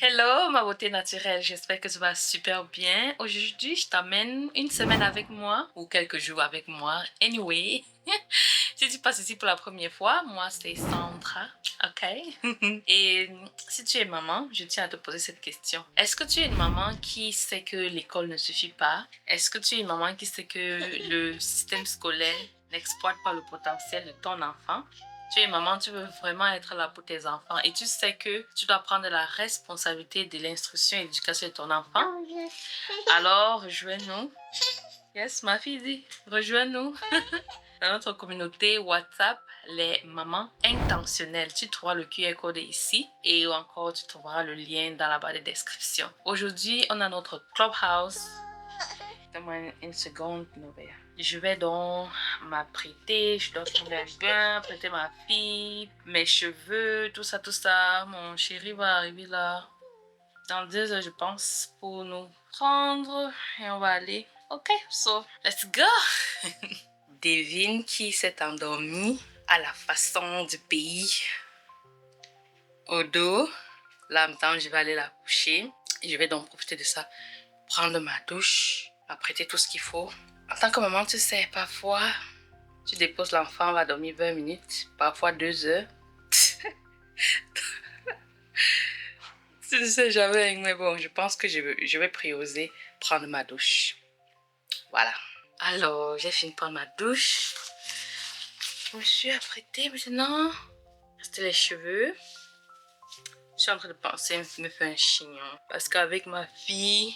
Hello, ma beauté naturelle, j'espère que tu vas super bien. Aujourd'hui, je t'emmène une semaine avec moi ou quelques jours avec moi. Anyway, si tu passes ici pour la première fois, moi c'est Sandra, ok? Et si tu es maman, je tiens à te poser cette question. Est-ce que tu es une maman qui sait que l'école ne suffit pas? Est-ce que tu es une maman qui sait que le système scolaire n'exploite pas le potentiel de ton enfant? Tu es maman, tu veux vraiment être là pour tes enfants et tu sais que tu dois prendre la responsabilité de l'instruction et l'éducation de ton enfant. Alors, rejoins-nous. Yes, ma fille dit, rejoins-nous dans notre communauté WhatsApp, les mamans intentionnelles. Tu trouveras le QR code ici et encore tu trouveras le lien dans la barre de description. Aujourd'hui, on a notre Clubhouse. Donne-moi une seconde, Novea. Je vais donc m'apprêter, je dois trouver un bain, prêter ma fille, mes cheveux, tout ça, tout ça. Mon chéri va arriver là dans 2 heures, je pense, pour nous prendre et on va aller. Ok, so let's go! Devine qui s'est endormi à la façon du pays. Au dos. Là, maintenant, je vais aller la coucher. Et je vais donc profiter de ça, prendre ma douche, m'apprêter tout ce qu'il faut. En tant que maman, tu sais, parfois, tu déposes l'enfant, on va dormir 20 minutes, parfois 2 heures. Tu ne sais jamais, mais bon, je pense que je vais prioriser prendre ma douche. Voilà. Alors, j'ai fini de prendre ma douche. Je me suis apprêtée maintenant. Rester les cheveux. Je suis en train de penser me faire un chignon. Parce qu'avec ma fille,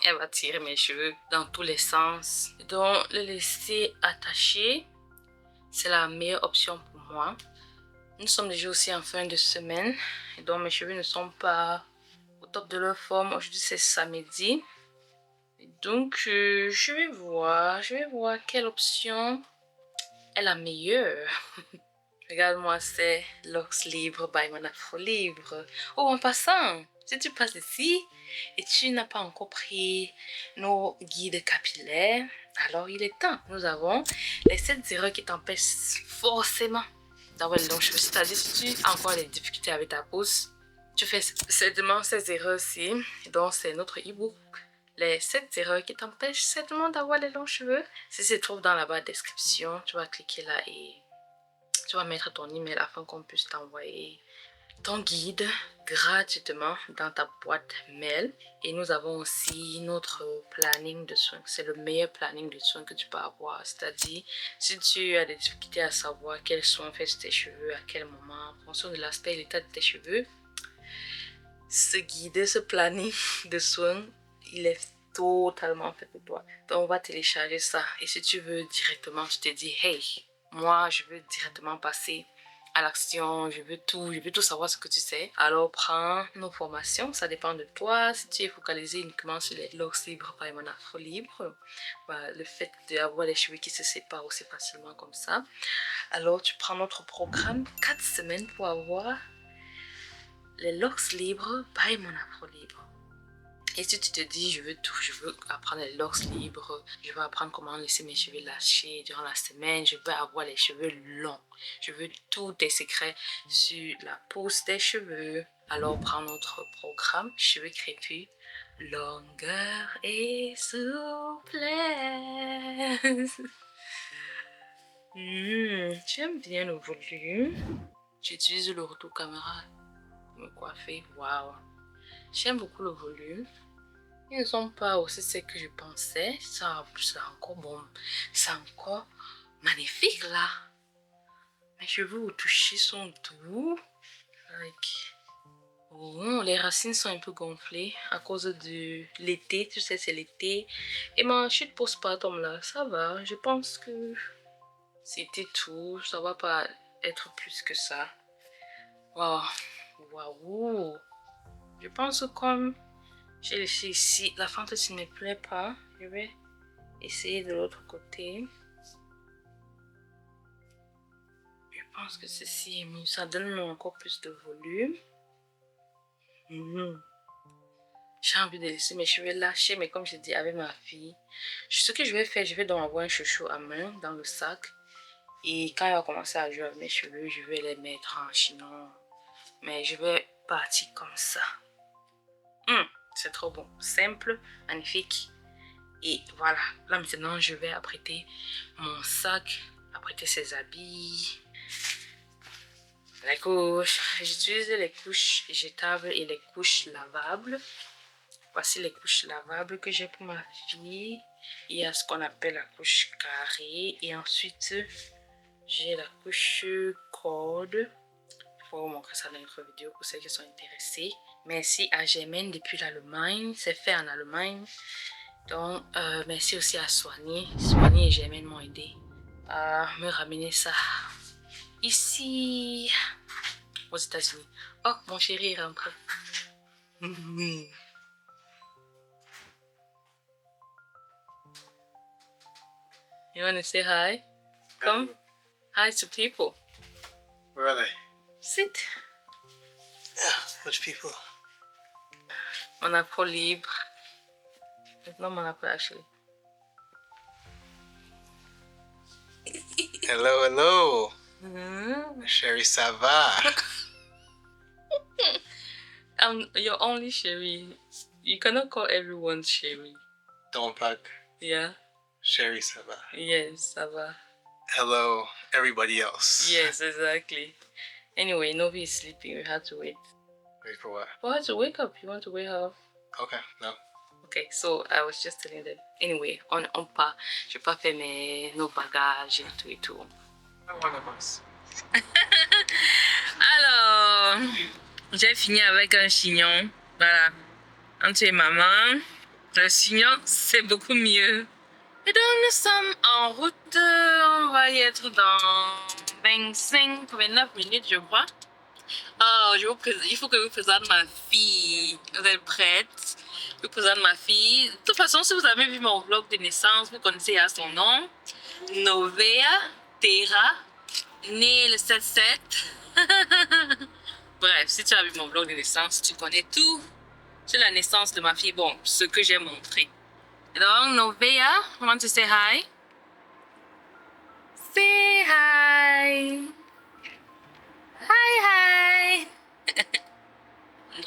elle va tirer mes cheveux dans tous les sens. Donc, le laisser attaché, c'est la meilleure option pour moi. Nous sommes déjà aussi en fin de semaine. Et donc, mes cheveux ne sont pas au top de leur forme. Aujourd'hui, c'est samedi. Et donc, je vais voir quelle option est la meilleure. Regarde-moi, c'est Locks Libre by Mon Afro Libre. Oh, en passant, si tu passes ici et tu n'as pas encore pris nos guides capillaires, alors il est temps. Nous avons les 7 erreurs qui t'empêchent forcément d'avoir les longs cheveux. C'est-à-dire, si tu as encore des difficultés avec ta pousse, tu fais certainement ces erreurs-ci. Donc, c'est notre e-book. Les 7 erreurs qui t'empêchent certainement d'avoir les longs cheveux. Si se trouve dans la barre de description, tu vas cliquer là et tu vas mettre ton email afin qu'on puisse t'envoyer ton guide gratuitement dans ta boîte mail. Et nous avons aussi notre planning de soins. C'est le meilleur planning de soins que tu peux avoir. C'est-à-dire, si tu as des difficultés à savoir quels soins faire sur tes cheveux, à quel moment, en fonction de l'aspect et l'état de tes cheveux, ce guide, ce planning de soins, il est totalement fait pour toi. Donc, on va télécharger ça. Et si tu veux directement, tu te dis, hey, moi, je veux directement passer à l'action, je veux tout savoir ce que tu sais. Alors, prends nos formations, ça dépend de toi. Si tu es focalisé uniquement sur les locks libres par mon afro libre, bah, le fait d'avoir les cheveux qui se séparent aussi facilement comme ça. Alors, tu prends notre programme 4 semaines pour avoir les locks libres by Mon Afro Libre. Et si tu te dis, je veux apprendre les locks libres, je veux apprendre comment laisser mes cheveux lâchés durant la semaine, je veux avoir les cheveux longs, je veux tous tes secrets sur la pousse des cheveux. Alors prends notre programme Cheveux crépus, longueur et souplesse. J'aime bien le volume. J'utilise le retour caméra pour me coiffer. Waouh! J'aime beaucoup le volume. Ils ne sont pas aussi secs que je pensais. Ça, c'est encore bon. C'est encore magnifique là. Mes cheveux au toucher sont doux. Oh, les racines sont un peu gonflées à cause de l'été. Tu sais, c'est l'été. Et ma chute postpartum là, ça va. Je pense que c'était tout. Ça va pas être plus que ça. Waouh. Waouh. Je pense que comme j'ai laissé ici, la fente ne me plaît pas. Je vais essayer de l'autre côté. Je pense que ceci est mieux. Ça donne encore plus de volume. J'ai envie de laisser mes cheveux lâchés, mais comme j'ai dit avec ma fille, ce que je vais faire, je vais donc avoir un chouchou à main dans le sac. Et quand elle va commencer à jouer avec mes cheveux, je vais les mettre en chignon Mais je vais partir comme ça. C'est trop bon. Simple, magnifique. Et voilà. Là, maintenant, je vais apprêter mon sac, apprêter ses habits. Les couches. J'utilise les couches jetables et les couches lavables. Voici les couches lavables que j'ai pour ma fille. Il y a ce qu'on appelle la couche carrée. Et ensuite, j'ai la couche corde. Je vais vous montrer ça dans une autre vidéo pour ceux qui sont intéressés. Merci à Germaine depuis l'Allemagne. C'est fait en Allemagne. Donc, merci aussi à Soigné. Soigné et Germaine m'ont aidé à me ramener ça ici aux États-Unis. Oh, mon chéri est rentré. You want to say hi? Come. Hi to people. Where are they? Sit. Yeah, which people? Monaco libre. It's not Monaco actually. Hello, hello. Mm-hmm. Sherry, ça va? I'm your only Sherry. You cannot call everyone Sherry. Don't bug. Yeah. Sherry, ça va? Yes, ça va. Hello, everybody else. Yes, exactly. Anyway, Novi is sleeping. We had to wait. Wait for what? For her to wake up. You want to wake her up? Okay, no. Okay, so I was just telling them. Anyway, on part. Je vais pas faire nos bagages et tout et tout. One of us. Alors, j'ai fini avec un chignon. Voilà. Quand tu es maman, le chignon, c'est beaucoup mieux. Et donc, nous sommes en route. On va y être dans 29 minutes, je crois. Oh, il faut que je vous présente ma fille. Vous êtes prête? Je vous présente ma fille. De toute façon, si vous avez vu mon vlog de naissance, vous connaissez à son nom. Novea Terra, née le 7-7. Bref, si tu as vu mon vlog de naissance, tu connais tout sur la naissance de ma fille. Bon, ce que j'ai montré. Donc, Novea, want to say hi? Say hi. Hi, hi.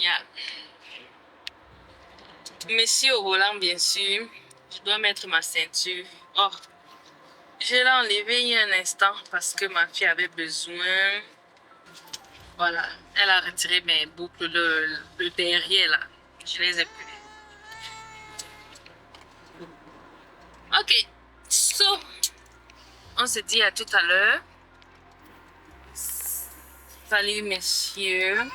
Yeah. Monsieur au volant, bien sûr. Je dois mettre ma ceinture. Oh, je l'ai enlevée il y a un instant parce que ma fille avait besoin. Voilà, elle a retiré mes boucles, le derrière là. Je les ai plus. Ok, so, on se dit à tout à l'heure. Salut, messieurs.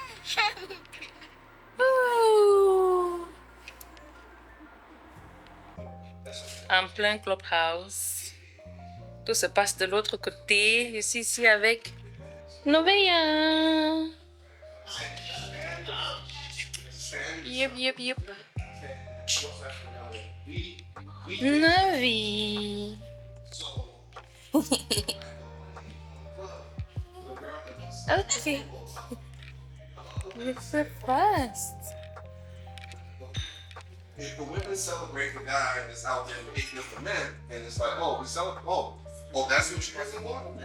Ouh. En plein clubhouse. Tout se passe de l'autre côté. Je suis ici avec Novea. Yup, yup, yup. Novi. Okay. You're so fast. If the women celebrate the guy that's out there picking up the men, and it's like, oh, we celebrate, oh, that's what you guys want?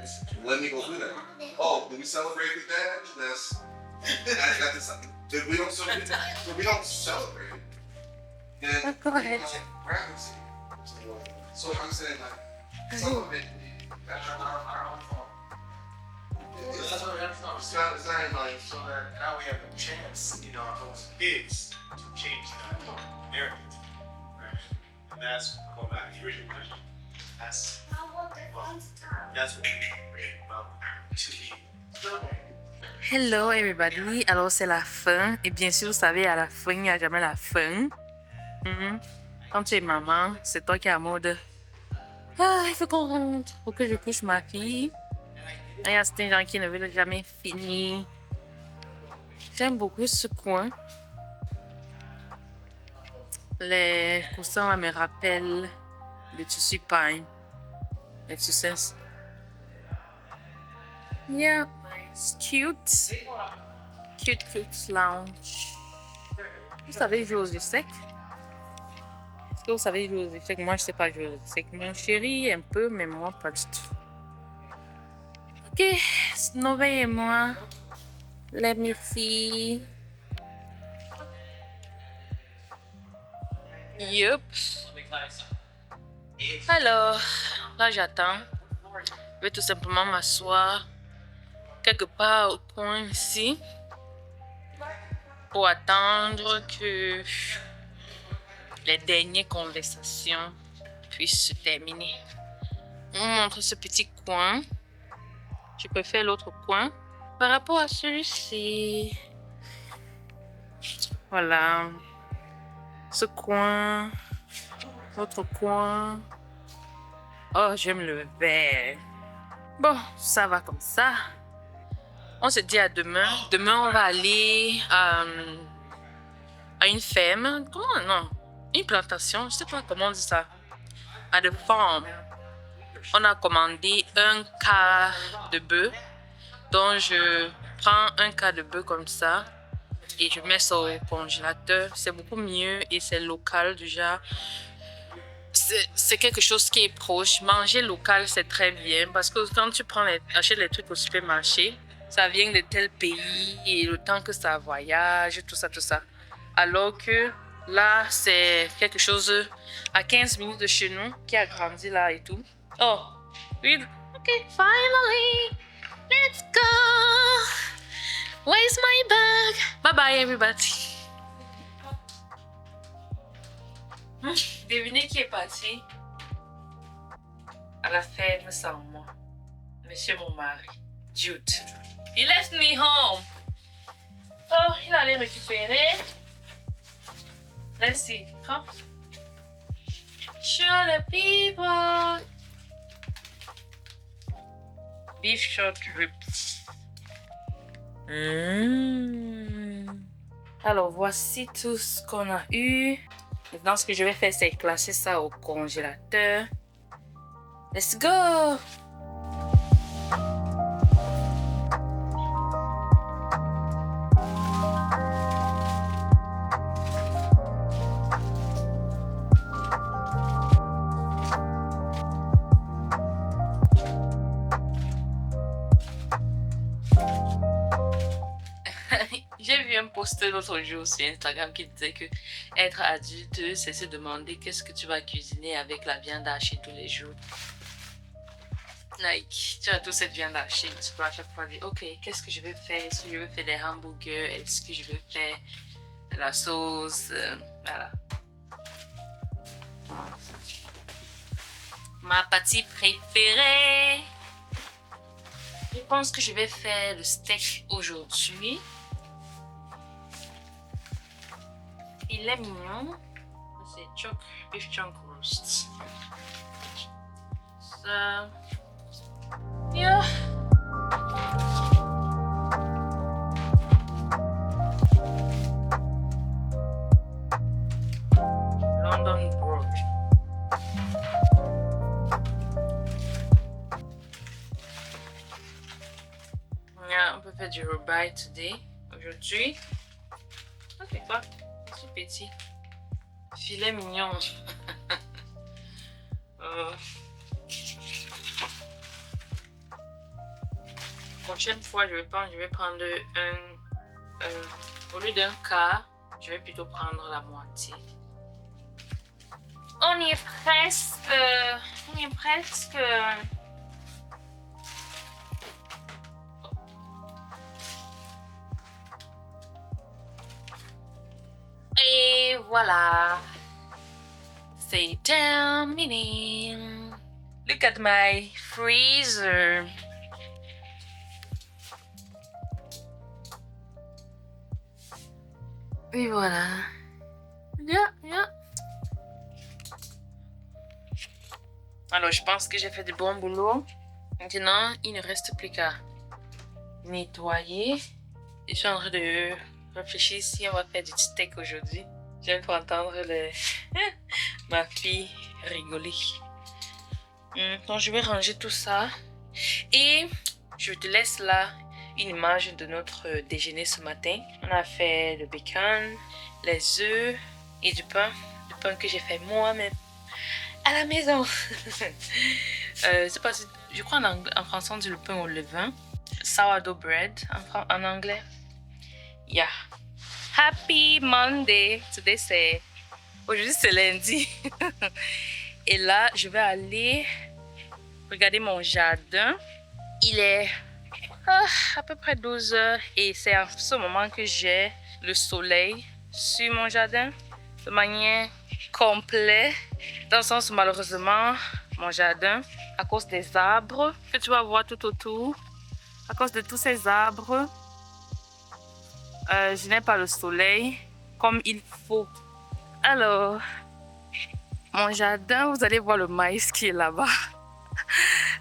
Let me go do that. Oh, do we celebrate the dad? If we don't celebrate, then Go ahead. pregnancy. So I'm saying like, some of it, that's our own fault. It's not like, So that now we have a chance, you know, those kids to change that narrative. Right? And that's going back to the original question. That's what we read about to be. Hello everybody. Alors c'est la fin. Et bien sûr, vous savez, à la fin, il n'y a jamais la fin. Quand tu es maman, c'est toi qui es à mode. Ah, il faut qu'on rentre. Faut que je couche ma fille. Il y a certains gens qui ne veulent jamais finir. J'aime beaucoup ce coin. Les coussins me rappellent le tissu pain. Les tissus. Yeah, it's cute. Cute lounge. Vous savez jouer aux échecs? Est-ce que vous savez jouer aux échecs? Moi, je ne sais pas jouer aux échecs. Mon chéri, un peu, mais moi, pas du tout. Ok, Novea et moi, Let me see. Yup. Alors, là j'attends. Je vais tout simplement m'asseoir quelque part au coin ici pour attendre que les dernières conversations puissent se terminer. On vous montre ce petit coin. Je préfère l'autre coin par rapport à celui-ci. Voilà. Ce coin. L'autre coin. Oh, j'aime le vert. Bon, ça va comme ça. On se dit à demain. Demain, on va aller à une ferme. Comment? Non. Une plantation. Je sais pas comment on dit ça. À the farm. On a commandé un quart de bœuf. Donc, je prends un quart de bœuf comme ça. Et je mets ça au congélateur. C'est beaucoup mieux et c'est local déjà. C'est quelque chose qui est proche. Manger local, c'est très bien parce que quand tu achètes les trucs au supermarché, ça vient de tel pays et le temps que ça voyage, tout ça, tout ça. Alors que là, c'est quelque chose à 15 minutes de chez nous qui a grandi là et tout. Oh, oui. Ok, finally, let's go. Where's my bag? Bye bye, everybody. Devinez qui est parti à la ferme sans moi. Monsieur mon mari, Jude. He left me home. Oh, il allait récupérer. Let's see. Come. Show the people. Beef short ribs. Alors, voici tout ce qu'on a eu. Maintenant, ce que je vais faire, c'est classer ça au congélateur. Let's go! J'ai vu un post l'autre jour sur Instagram qui disait que être adulte, c'est se demander qu'est-ce que tu vas cuisiner avec la viande hachée tous les jours. Like, tu as toute cette viande hachée, tu peux à chaque fois dire, ok, qu'est-ce que je vais faire? Est-ce que je vais faire des hamburgers? Est-ce que je vais faire de la sauce? Voilà. Ma partie préférée. Je pense que je vais faire le steak aujourd'hui. Il est mignon. C'est beef chunk roast. Ça. Yeah. London broad. Yeah, on peut faire du ribeye today. Aujourd'hui. Ça fait quoi? C'est petit. Filet mignon. Prochaine fois, je vais prendre au lieu d'un quart, je vais plutôt prendre la moitié. On y est presque. Et voilà. C'est terminé. Look at my freezer. Et voilà. Yeah. Alors, je pense que j'ai fait du bon boulot. Maintenant, il ne reste plus qu'à nettoyer. Je suis en train de réfléchir si on va faire du steak aujourd'hui. J'aime pas entendre ma fille rigoler. Donc, je vais ranger tout ça. Et je te laisse là une image de notre déjeuner ce matin. On a fait le bacon, les œufs et du pain. Du pain que j'ai fait moi-même à la maison. C'est pas, je crois en français on dit le pain au levain. Sourdough bread en anglais. Yeah. Happy Monday. Today c'est... Aujourd'hui c'est lundi. Et là, je vais aller regarder mon jardin. Il est à peu près 12 heures et c'est en ce moment que j'ai le soleil sur mon jardin de manière complète. Dans le sens où malheureusement, mon jardin, à cause des arbres que tu vas voir tout autour, à cause de tous ces arbres, je n'ai pas le soleil comme il faut. Alors, mon jardin, vous allez voir le maïs qui est là-bas.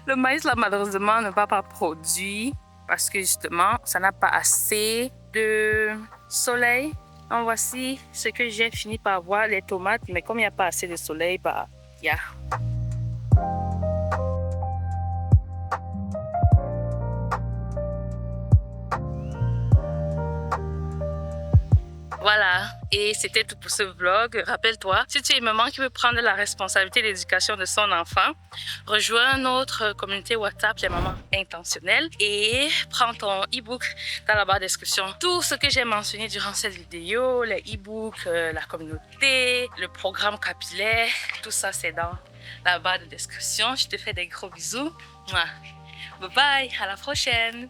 Le maïs, là, malheureusement, ne va pas produire parce que justement, ça n'a pas assez de soleil. Donc, voici ce que j'ai fini par voir, les tomates. Mais comme il n'y a pas assez de soleil, bah, yeah. Voilà, et c'était tout pour ce vlog. Rappelle-toi, si tu es une maman qui veut prendre la responsabilité de l'éducation de son enfant, rejoins notre communauté WhatsApp, les mamans intentionnelles, et prends ton e-book dans la barre de description. Tout ce que j'ai mentionné durant cette vidéo, les e-books, la communauté, le programme capillaire, tout ça c'est dans la barre de description. Je te fais des gros bisous. Bye bye, à la prochaine.